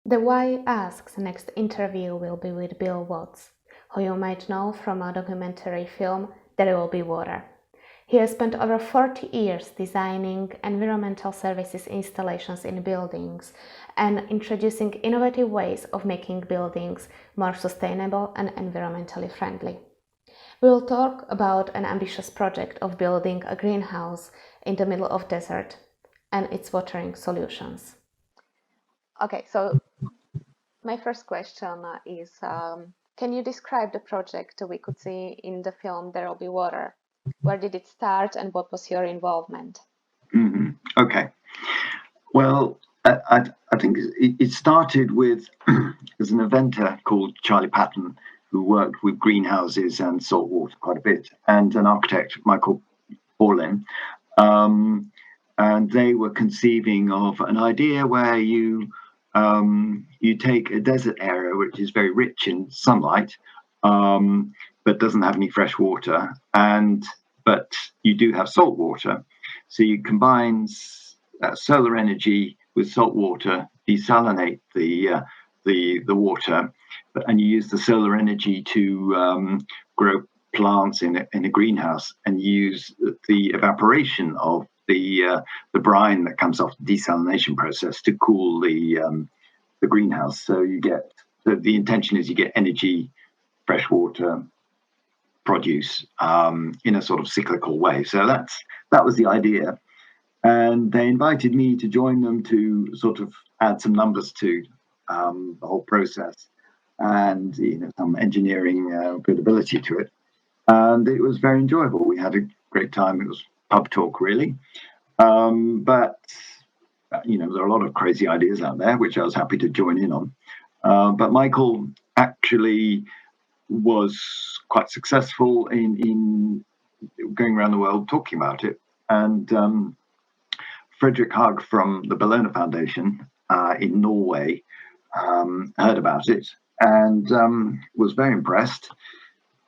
The Why Asks next interview will be with Bill Watts, who you might know from a documentary film There Will Be Water. He has spent over 40 years designing environmental services installations in buildings and introducing innovative ways of making buildings more sustainable and environmentally friendly. We will talk about an ambitious project of building a greenhouse in the middle of desert and its watering solutions. Okay, so my first question is, can you describe the project we could see in the film There Will Be Water? Where did it start and what was your involvement? Mm-hmm. Okay. Well, I think it started with there's an inventor called Charlie Padman who worked with greenhouses and salt water quite a bit, and an architect, Michael Borlin. And they were conceiving of an idea where you take a desert area which is very rich in sunlight, but doesn't have any fresh water, but you do have salt water. So you combine solar energy with salt water, desalinate the water, and you use the solar energy to grow plants in a greenhouse, and use the evaporation of the brine that comes off the desalination process to cool the greenhouse. So the intention is you get energy, fresh water, produce in a sort of cyclical way. So that was the idea. And they invited me to join them to sort of add some numbers to the whole process, and some engineering credibility to it. And it was very enjoyable. We had a great time. It was pub talk, really. But there are a lot of crazy ideas out there, which I was happy to join in on. But Michael actually was quite successful in going around the world talking about it. And Frederick Hug from the Bellona Foundation in Norway heard about it and was very impressed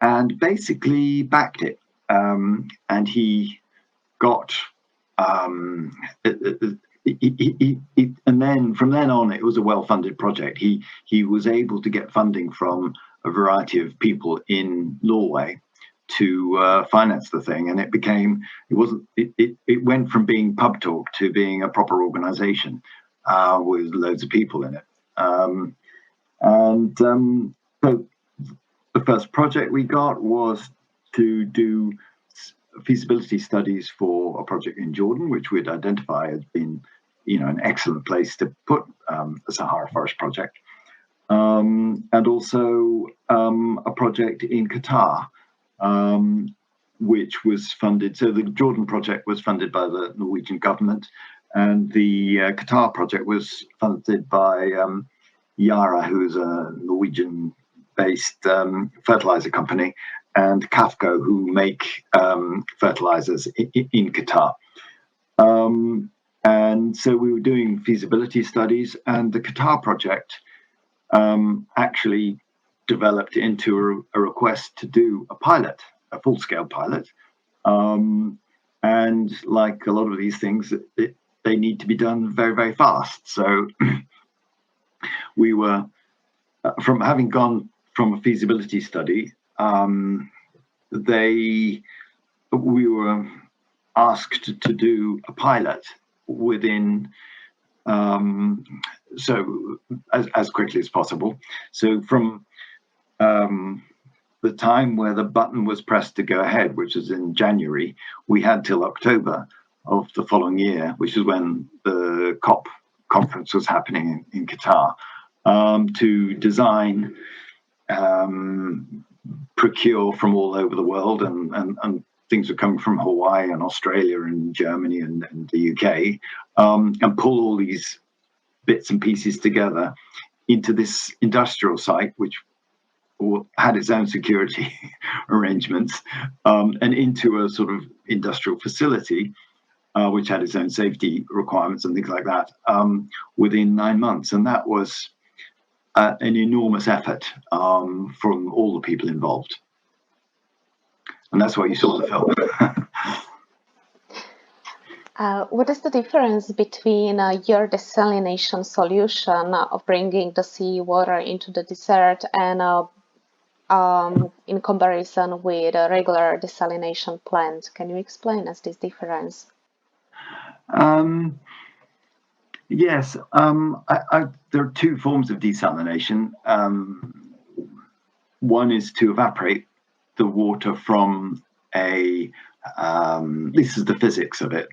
and basically backed it. And he got and then from then on, it was a well-funded project. He was able to get funding from a variety of people in Norway to finance the thing, and it went from being pub talk to being a proper organization with loads of people in it. So the first project we got was to do feasibility studies for a project in Jordan, which we'd identify as being, an excellent place to put the Sahara Forest Project, and also a project in Qatar, which was funded. So the Jordan project was funded by the Norwegian government, and the Qatar project was funded by Yara, who's a Norwegian-based fertilizer company, and Kafco, who make fertilizers in Qatar. And so we were doing feasibility studies, and the Qatar project actually developed into a request to do a full-scale pilot. And like a lot of these things, they need to be done very, very fast. So we were, from having gone from a feasibility study, we were asked to do a pilot within as quickly as possible. So from the time where the button was pressed to go ahead, which was in January, we had till October of the following year, which is when the COP conference was happening in Qatar, to design, procure from all over the world, and things were coming from Hawaii and Australia and Germany and the UK, and pull all these bits and pieces together into this industrial site, which had its own security arrangements, and into a sort of industrial facility, which had its own safety requirements and things like that, within 9 months. And that was an enormous effort from all the people involved. And that's why you saw the film. What is the difference between your desalination solution of bringing the seawater into the desert and in comparison with a regular desalination plant? Can you explain us this difference? Yes, there are two forms of desalination. One is to evaporate the water from this is the physics of it.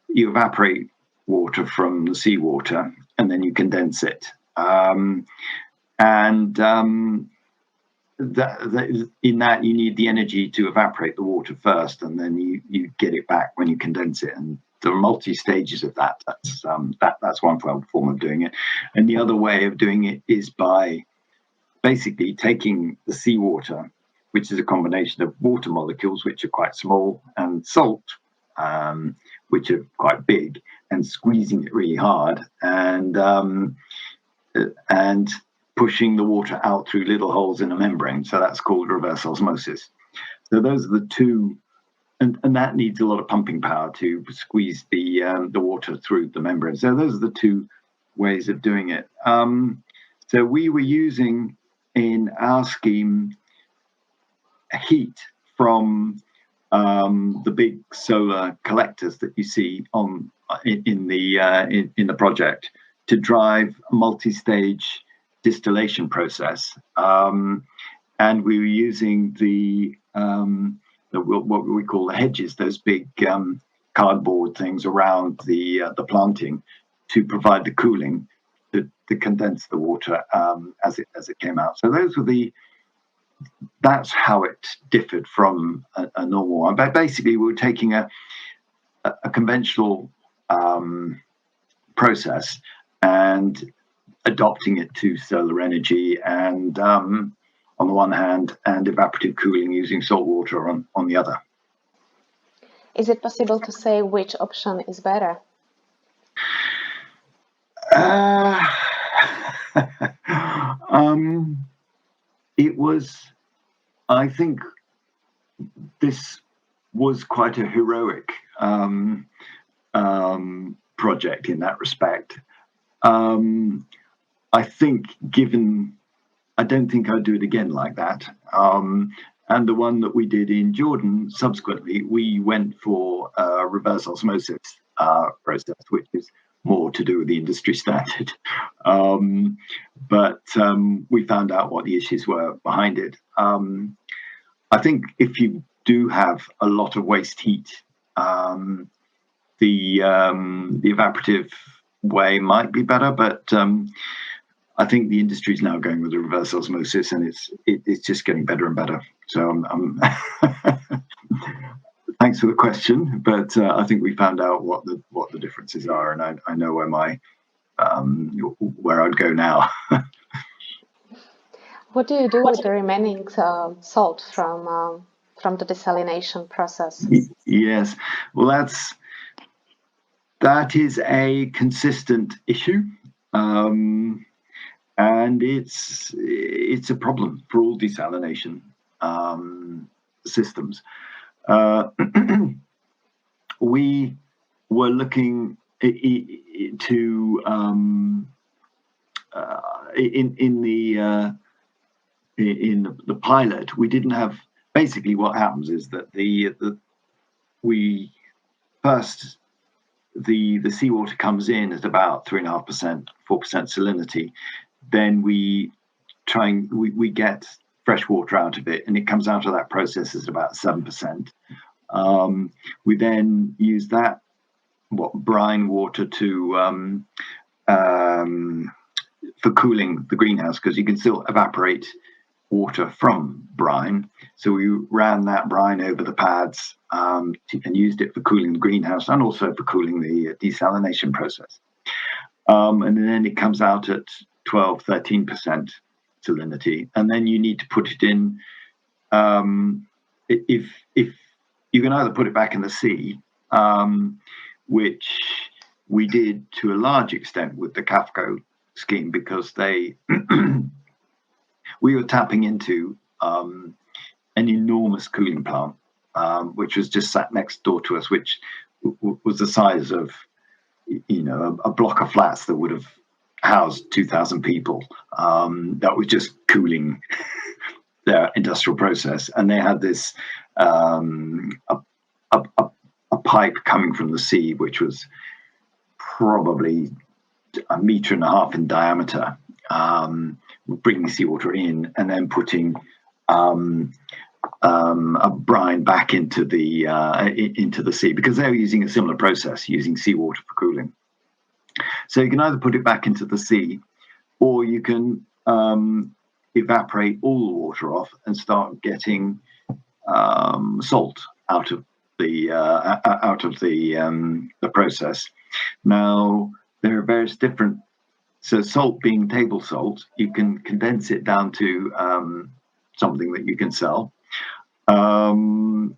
You evaporate water from the seawater and then you condense it. In that you need the energy to evaporate the water first, and then you get it back when you condense it. And there are multi stages of that. That's one form of doing it. And the other way of doing it is by basically taking the seawater, which is a combination of water molecules, which are quite small, and salt, which are quite big, and squeezing it really hard and pushing the water out through little holes in a membrane. So that's called reverse osmosis. So those are the two, and that needs a lot of pumping power to squeeze the water through the membrane. So those are the two ways of doing it. So we were using in our scheme heat from the big solar collectors that you see in the project to drive a multi-stage distillation process, and we were using what we call the hedges, those big cardboard things around the planting, to provide the cooling to condense the water as it came out. So that's how it differed from a normal one. But basically, we were taking a conventional process and adopting it to solar energy, and on the one hand, and evaporative cooling using salt water on the other. Is it possible to say which option is better? It was, I think, this was quite a heroic project in that respect. I think, I don't think I'd do it again like that. And the one that we did in Jordan, subsequently, we went for a reverse osmosis process, which is more to do with the industry standard. But we found out what the issues were behind it. I think if you do have a lot of waste heat, the evaporative way might be better, but I think the industry is now going with the reverse osmosis, and it's just getting better and better. So thanks for the question, but I think we found out what the differences are, and I know where I'd go now. What do you do with the remaining salt from the desalination process? Yes, well, that is a consistent issue, and it's a problem for all desalination systems. We were looking to in the pilot. We didn't have. Basically, what happens is that the seawater comes in at about 3.5%, 4% salinity. Then we get fresh water out of it, and it comes out of that process as about 7%. We then use that brine water for cooling the greenhouse, because you can still evaporate water from brine. So we ran that brine over the pads and used it for cooling the greenhouse, and also for cooling the desalination process. And then it comes out at 12, 13% salinity. And then you need to put it in, if you can either put it back in the sea, which we did to a large extent with the CAFCO scheme, because we were tapping into an enormous cooling plant, which was just sat next door to us, which was the size of, a block of flats that would have housed 2,000 people. That was just cooling their industrial process, and they had this a pipe coming from the sea, which was probably 1.5 meters in diameter, bringing seawater in and then putting a brine back into the sea, because they were using a similar process, using seawater for cooling. So you can either put it back into the sea, or you can evaporate all the water off and start getting salt out of the process. Now there are various different. So salt being table salt, you can condense it down to something that you can sell. That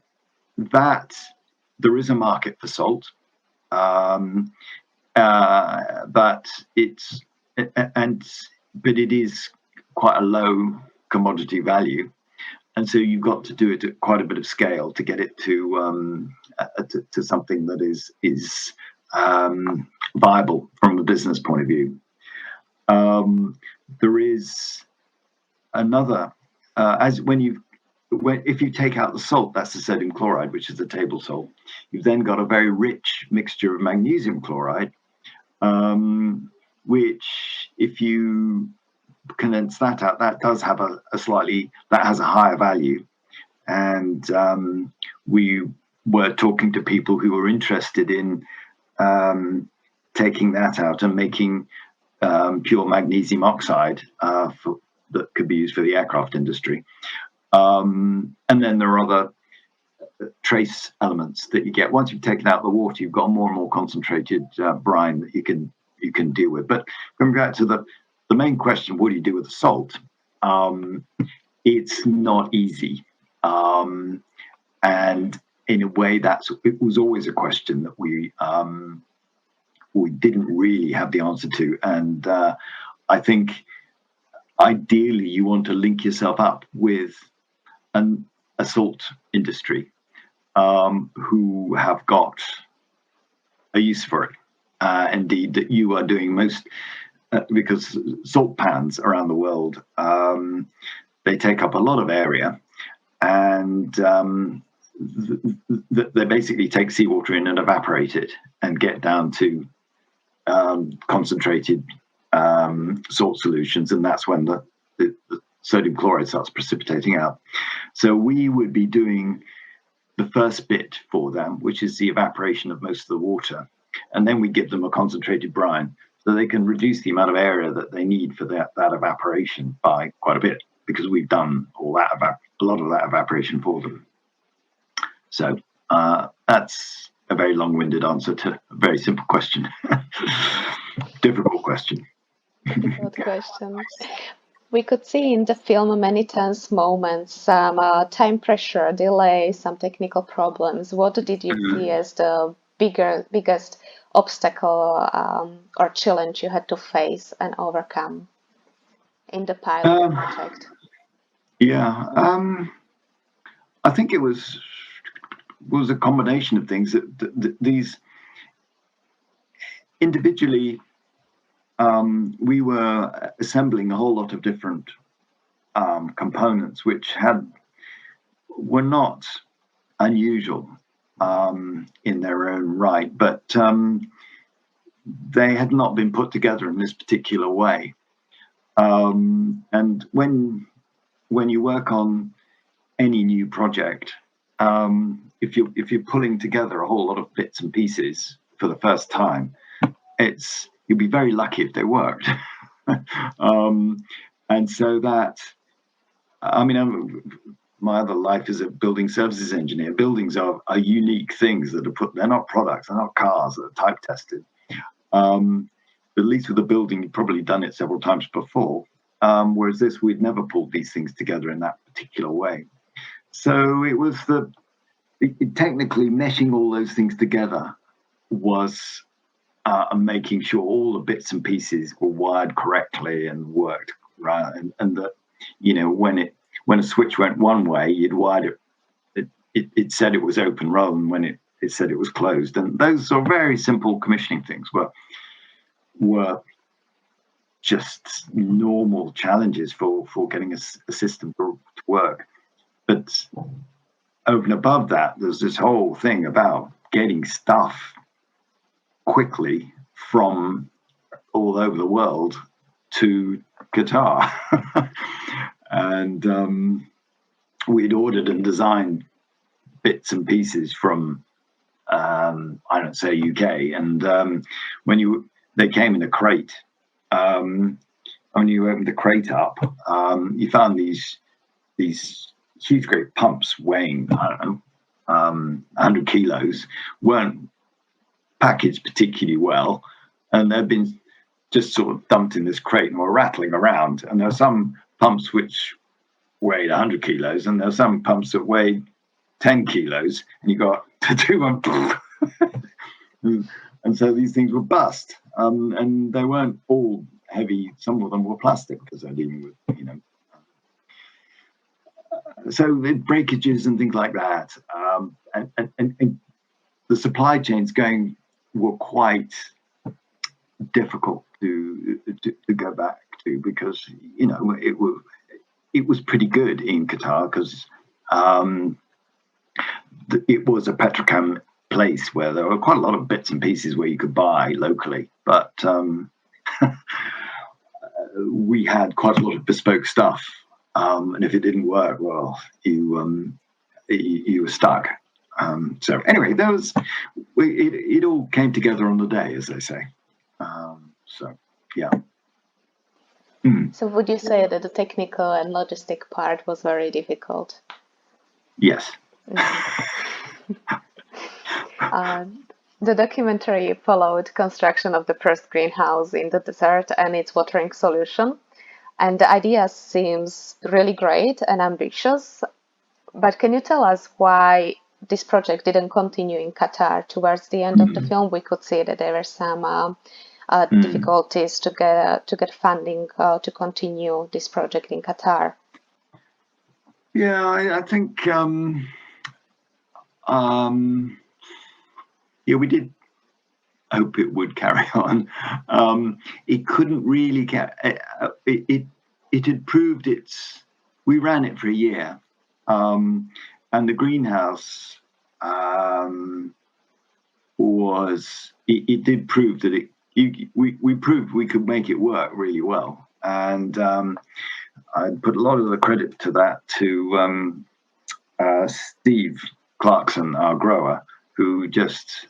there is a market for salt, but it is quite a low commodity value, and so you've got to do it at quite a bit of scale to get it to something that is viable from a business point of view. There is another if you take out the salt, that's the sodium chloride, which is the table salt. You've then got a very rich mixture of magnesium chloride, which, if you condense that out, that does have that has a higher value. And we were talking to people who were interested in taking that out and making pure magnesium oxide that could be used for the aircraft industry. And then there are other trace elements that you get. Once you've taken out the water, you've got a more and more concentrated brine that you can deal with. But coming back to the main question, what do you do with the salt? It's not easy. And in a way, it was always a question that we didn't really have the answer to. And I think ideally you want to link yourself up with a salt industry who have got a use for it. Indeed, that you are doing most, because salt pans around the world, they take up a lot of area, and they basically take seawater in and evaporate it and get down to concentrated salt solutions, and that's when the sodium chloride starts precipitating out. So we would be doing the first bit for them, which is the evaporation of most of the water, and then we give them a concentrated brine so they can reduce the amount of area that they need for that evaporation by quite a bit, because we've done a lot of that evaporation for them. So that's a very long-winded answer to a very simple question. Difficult question. Difficult question. We could see in the film many tense moments, some time pressure, delay, some technical problems. What did you see as the biggest obstacle or challenge you had to face and overcome in the pilot project? I think it was a combination of things. That these individually, we were assembling a whole lot of different components, which were not unusual in their own right, but they had not been put together in this particular way. And when you work on any new project, if you're pulling together a whole lot of bits and pieces for the first time, you'll be very lucky if they worked. And so that, my other life is a building services engineer. Buildings are unique things that they're not products, they're not cars that are type tested. But at least with a building, you've probably done it several times before. Whereas this, we'd never pulled these things together in that particular way. So it was technically meshing all those things together was making sure all the bits and pieces were wired correctly and worked right, and that, when a switch went one way, you'd wired it said it was open, rather than when it said it was closed. And those sort of very simple commissioning things were just normal challenges for getting a system to work. But over and above that, there's this whole thing about getting stuff quickly from all over the world to Qatar. And we'd ordered and designed bits and pieces from, I don't say UK, and when they came in a crate. When you opened the crate up, you found these huge, great pumps weighing, I don't know, 100 kilos, weren't packaged particularly well, and they'd been just sort of dumped in this crate and were rattling around. And there are some pumps which weighed 100 kilos, and there are some pumps that weighed 10 kilos, and you got to do one. And so these things were bust, and they weren't all heavy. Some of them were plastic because they're dealing with, so breakages and things like that. And the supply chains were quite difficult to go back to, because it was pretty good in Qatar, because it was a petrochem place where there were quite a lot of bits and pieces where you could buy locally, but we had quite a lot of bespoke stuff, and if it didn't work, well, you were stuck. So anyway, it all came together on the day, as they say. So yeah. So would you say that the technical and logistic part was very difficult? Yes. The documentary followed construction of the first greenhouse in the desert and its watering solution. And the idea seems really great and ambitious. But can you tell us why this project didn't continue in Qatar? Towards the end of the film, we could see that there were some difficulties to get funding to continue this project in Qatar. Yeah, I think we did hope it would carry on. It couldn't really get it. It had proved we ran it for a year, and the greenhouse it did prove that we proved we could make it work really well, and I put a lot of the credit to that to Steve Clarkson, our grower, who just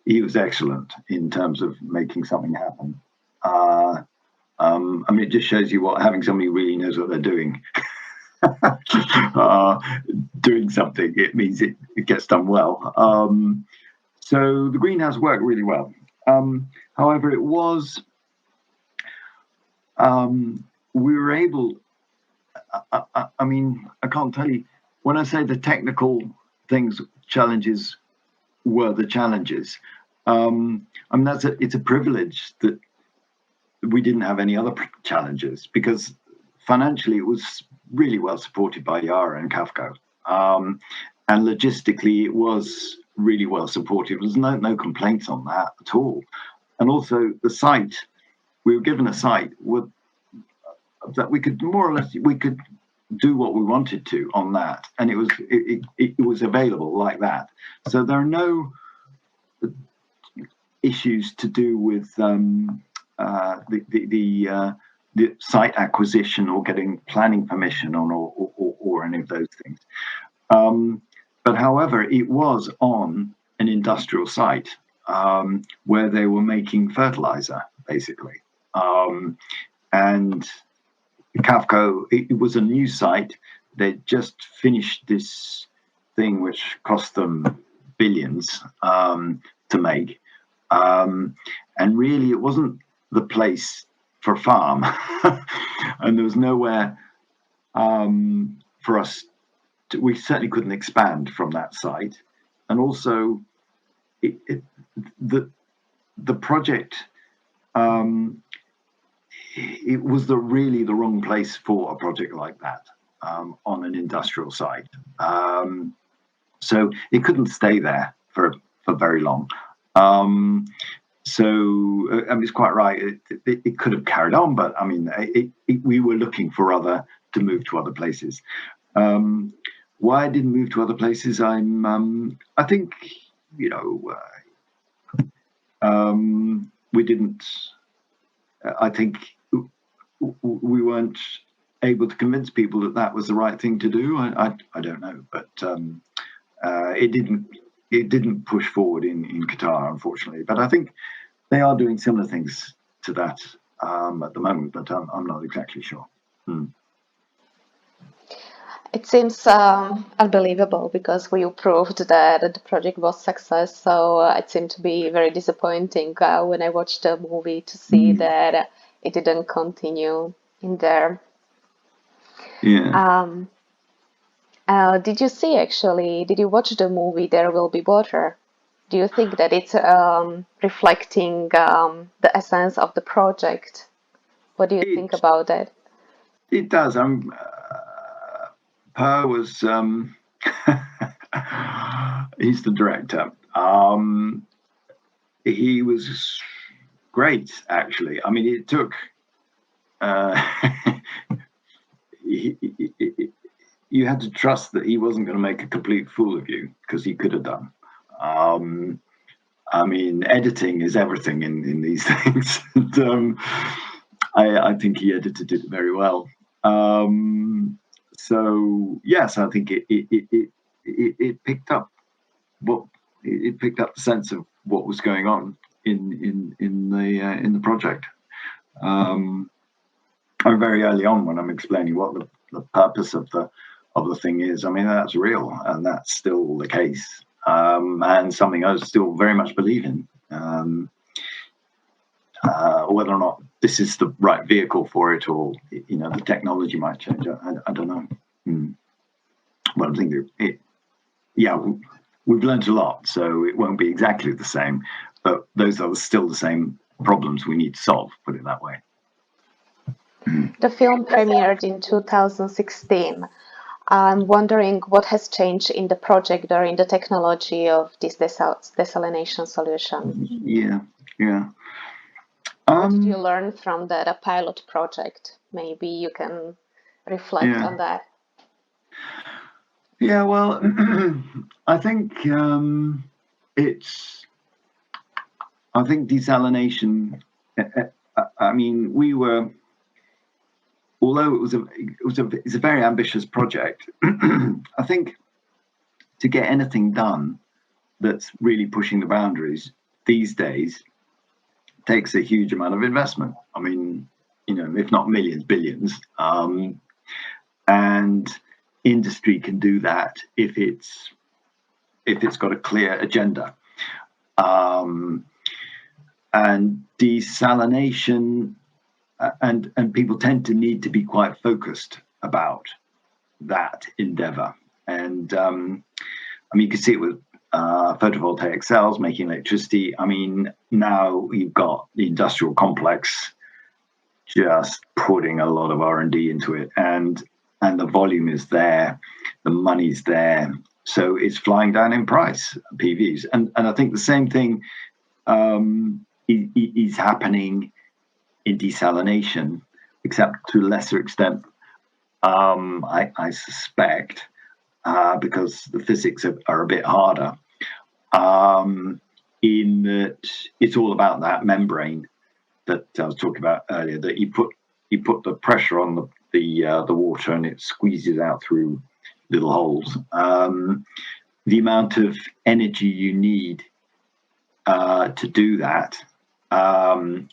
he was excellent in terms of making something happen. I mean, it just shows you what having somebody who really knows what they're doing doing something, it means it gets done well. So the greenhouse worked really well. However, it was we were able. I mean, I can't tell you when I say the technical challenges were the challenges. I mean, it's a privilege that we didn't have any other challenges, because financially it was really well supported by Yara and Kafko, and logistically it was really well supported. There was no complaints on that at all. And also the site, we were given a site that we could more or less do what we wanted to on that, and it was available like that. So there are no issues to do with the site acquisition or getting planning permission on or any of those things. But however, it was on an industrial site where they were making fertilizer, basically, and Kafko, it was a new site. They just finished this thing which cost them billions to make. And really, it wasn't the place for a farm. And there was nowhere for us. We certainly couldn't expand from that site. And also, the project, it was really the wrong place for a project like that on an industrial site. So it couldn't stay there for very long. So I mean, it's quite right. It could have carried on, but I mean, we were looking for to move to other places. Why I didn't move to other places? I think, you know, we didn't. I think we weren't able to convince people that that was the right thing to do. I don't know, but it didn't push forward in Qatar, unfortunately. But I think they are doing similar things to that at the moment, but I'm not exactly sure. It seems unbelievable because we proved that the project was success. So it seemed to be very disappointing when I watched the movie to see that it didn't continue in there. Yeah. Did you watch the movie There Will Be Water? Do you think that it's reflecting the essence of the project? What do you think about that? It does. Per was he's the director. He was great, actually. I mean, it took. You had to trust that he wasn't going to make a complete fool of you, because he could have done. I mean, editing is everything in these things. And, I think he edited it very well. So yes, I think it picked up the sense of what was going on in the project. Very early on, when I'm explaining what the purpose of the thing is, I mean, that's real, and that's still the case, and something I still very much believe in. Whether or not this is the right vehicle for it, or the technology might change, I don't know. But I think we've learned a lot, so it won't be exactly the same, but those are still the same problems we need to solve, put it that way. The film premiered in 2016. I'm wondering what has changed in the project or in the technology of this desalination solution. Yeah. What did you learn from the pilot project? Maybe you can reflect on that. Yeah, well, I think desalination. I mean, although it's a very ambitious project. I think to get anything done that's really pushing the boundaries these days takes a huge amount of investment. I mean, if not millions, billions. And industry can do that if it's got a clear agenda. And desalination, and people tend to need to be quite focused about that endeavor. And I mean, you can see it with photovoltaic cells making electricity. I mean, now you've got the industrial complex just putting a lot of R&D into it, and the volume is there, the money's there, so it's flying down in price, PVs. And I think the same thing is happening in desalination, except to a lesser extent, I suspect, because the physics are a bit harder, in that it's all about that membrane that I was talking about earlier, that you put the pressure on the water and it squeezes out through little holes. The amount of energy you need to do that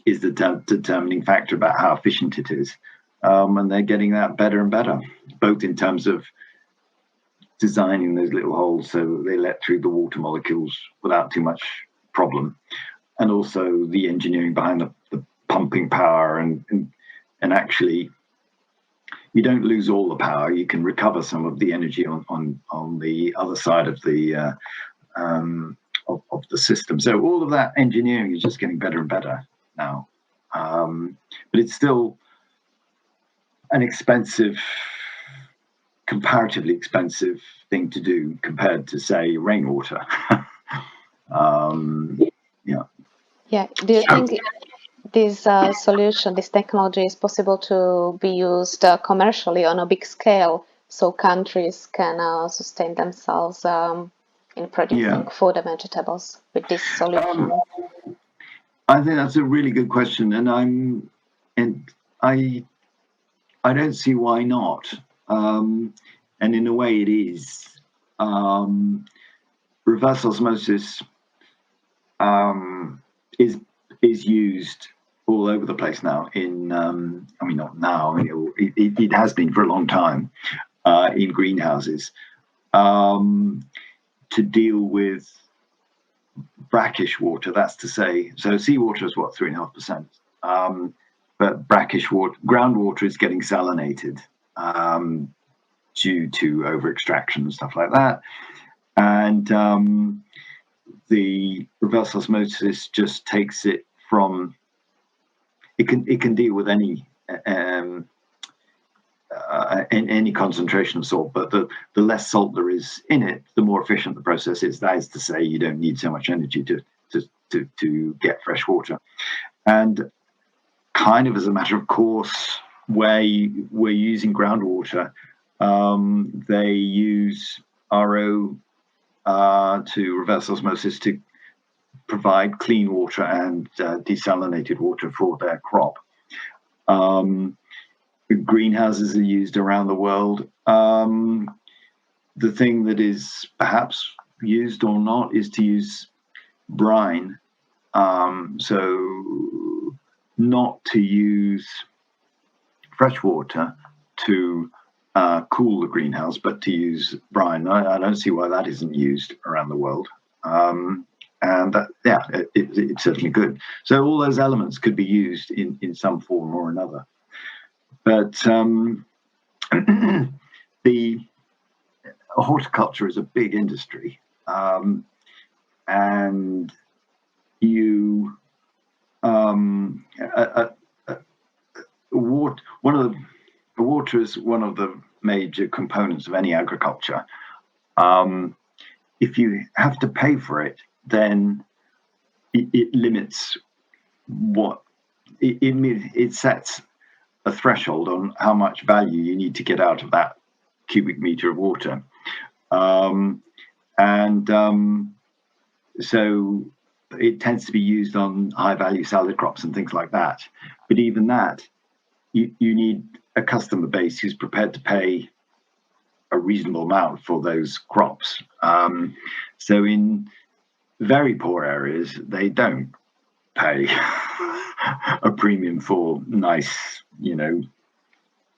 is the determining factor about how efficient it is. And they're getting that better and better, both in terms of designing those little holes so they let through the water molecules without too much problem, and also the engineering behind the pumping power, and actually you don't lose all the power. You can recover some of the energy on the other side of the of the system. So all of that engineering is just getting better and better now, but it's still an expensive comparatively expensive thing to do compared to, say, rainwater. Yeah. Yeah. Do you think this solution, this technology, is possible to be used commercially on a big scale, so countries can sustain themselves in producing food and vegetables with this solution? I think that's a really good question, and I don't see why not. And in a way, it is. Reverse osmosis is used all over the place now. Not now. It has been for a long time in greenhouses to deal with brackish water. That's to say, so seawater is what, 3.5%. But brackish water, groundwater, is getting salinated due to over extraction and stuff like that. And the reverse osmosis just takes it from. It can deal with any concentration of salt, but the less salt there is in it, the more efficient the process is. That is to say, you don't need so much energy to get fresh water. And kind of as a matter of course, where we're using groundwater, they use RO to reverse osmosis to provide clean water and desalinated water for their crop. Greenhouses are used around the world. The thing that is perhaps used or not is to use brine. So not to use fresh water to cool the greenhouse, but to use brine. I don't see why that isn't used around the world. And it's certainly good. So all those elements could be used in some form or another. But the horticulture is a big industry, and you water is one of the major components of any agriculture. If you have to pay for it, then it limits what it sets a threshold on how much value you need to get out of that cubic meter of water. So it tends to be used on high value salad crops and things like that. But even that, you need a customer base who's prepared to pay a reasonable amount for those crops. So in very poor areas, they don't pay a premium for nice,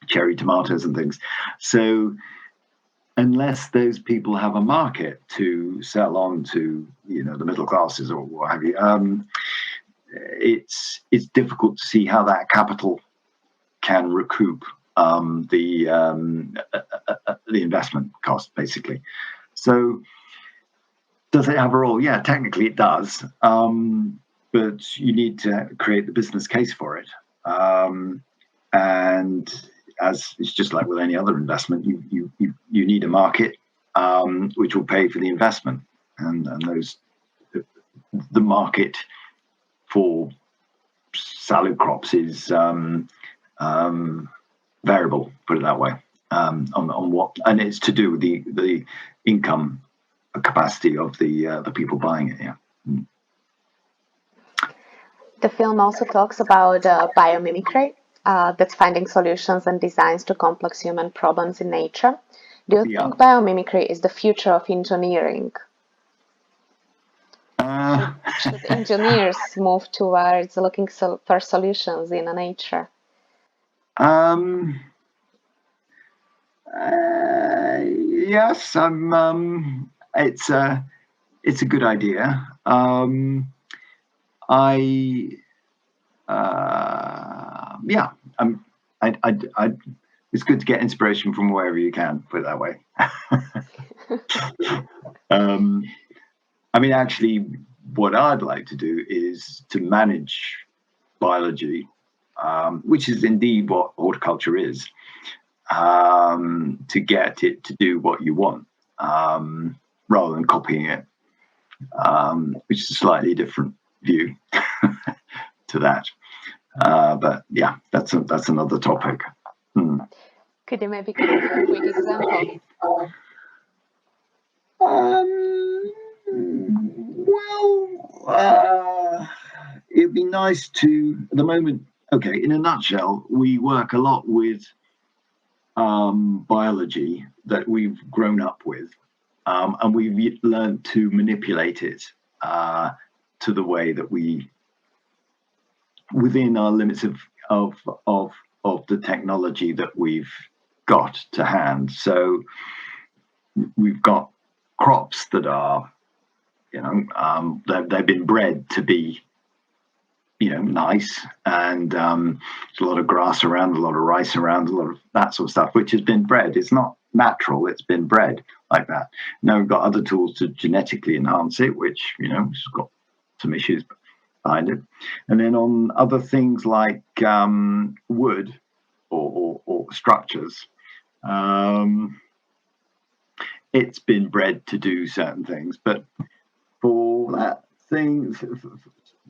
cherry tomatoes and things. So unless those people have a market to sell on to, the middle classes or what have you, it's difficult to see how that capital can recoup the investment cost, basically. So does it have a role? Yeah, technically it does. But you need to create the business case for it. And as it's just like with any other investment, you need a market which will pay for the investment. And the market for salad crops is variable, put it that way, on what, and it's to do with the income capacity of the people buying it. Yeah. The film also talks about biomimicry, that's finding solutions and designs to complex human problems in nature. Do you think biomimicry is the future of engineering? Should engineers move towards looking for solutions in nature? Yes, it's a good idea. It's good to get inspiration from wherever you can, put it that way. Actually, what I'd like to do is to manage biology, which is indeed what horticulture is, to get it to do what you want, rather than copying it, which is a slightly different view to that. But yeah, that's another topic. Could you maybe give a quick example? It'd be nice to, at the moment, okay, in a nutshell, we work a lot with biology that we've grown up with, and we've learned to manipulate it to the way that we, within our limits of the technology that we've got to hand. So we've got crops that are, they've been bred to be, nice, and there's a lot of grass around, a lot of rice around, a lot of that sort of stuff, which has been bred. It's not natural, it's been bred like that. Now we've got other tools to genetically enhance it, which, has got some issues behind it. And then on other things like wood or structures, it's been bred to do certain things, but for that thing,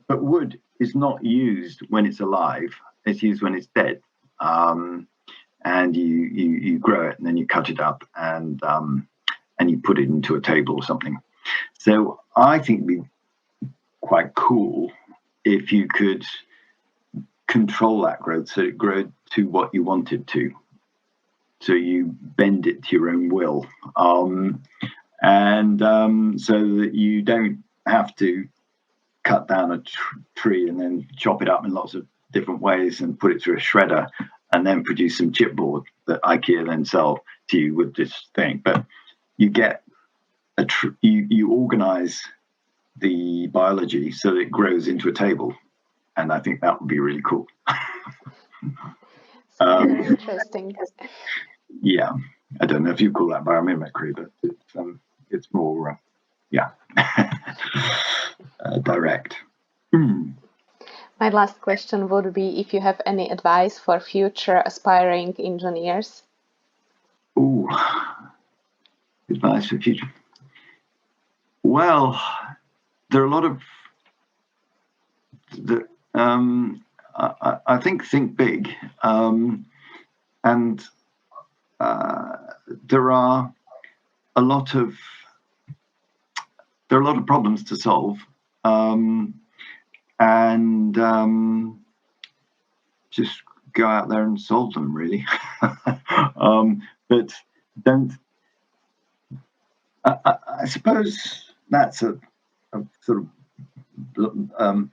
but wood is not used when it's alive, it's used when it's dead. And you grow it, and then you cut it up, and you put it into a table or something. So I think it'd be quite cool if you could control that growth, so it grows to what you want it to. So you bend it to your own will, and so that you don't have to cut down a tree and then chop it up in lots of different ways and put it through a shredder and then produce some chipboard that IKEA then sell to you with this thing. But you get you organize the biology so that it grows into a table, and I think that would be really cool. Very interesting. Yeah, I don't know if you call that biomimicry, but it's more, direct. My last question would be if you have any advice for future aspiring engineers. Ooh, advice for future. Well, there are a lot of I think big, and there are a lot of problems to solve, and just go out there and solve them, really. But don't. I suppose that's a sort of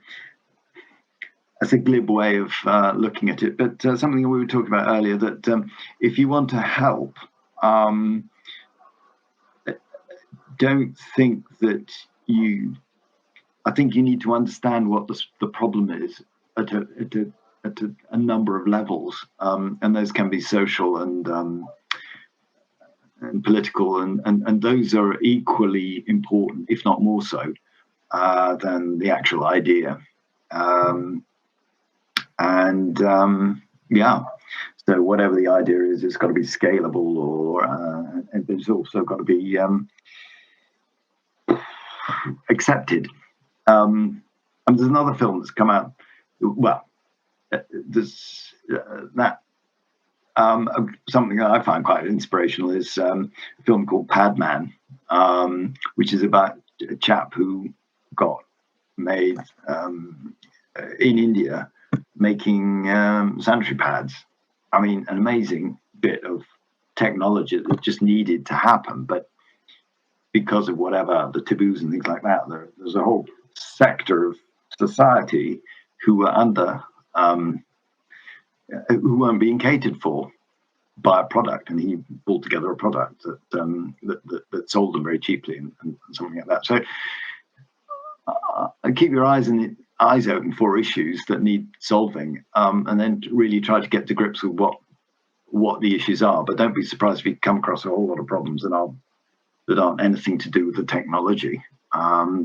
that's a glib way of looking at it, but something we were talking about earlier, that if you want to help, don't think that I think you need to understand what the problem is at a number of levels, and those can be social and political, and those are equally important, if not more so, than the actual idea. So whatever the idea is, it's got to be scalable, or and it's also got to be accepted. And there's another film that's come out. Well, there's that. Something that I find quite inspirational is a film called Padman, which is about a chap who got made in India making sanitary pads. I mean, an amazing bit of technology that just needed to happen, but because of whatever the taboos and things like that, there's a whole sector of society who were under who weren't being catered for by a product, and he pulled together a product that sold them very cheaply and something like that. So keep your eyes open for issues that need solving, and then really try to get to grips with what the issues are. But don't be surprised if you come across a whole lot of problems that aren't anything to do with the technology.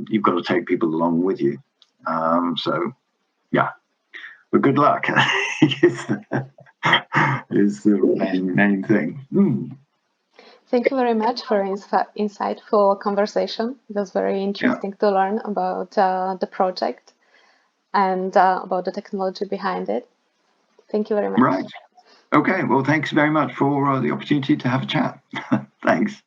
You've got to take people along with you. So, yeah. But good luck. is the main thing. Thank you very much for insightful conversation. It was very interesting to learn about the project and about the technology behind it. Thank you very much. Right. Okay. Well, thanks very much for the opportunity to have a chat. Thanks.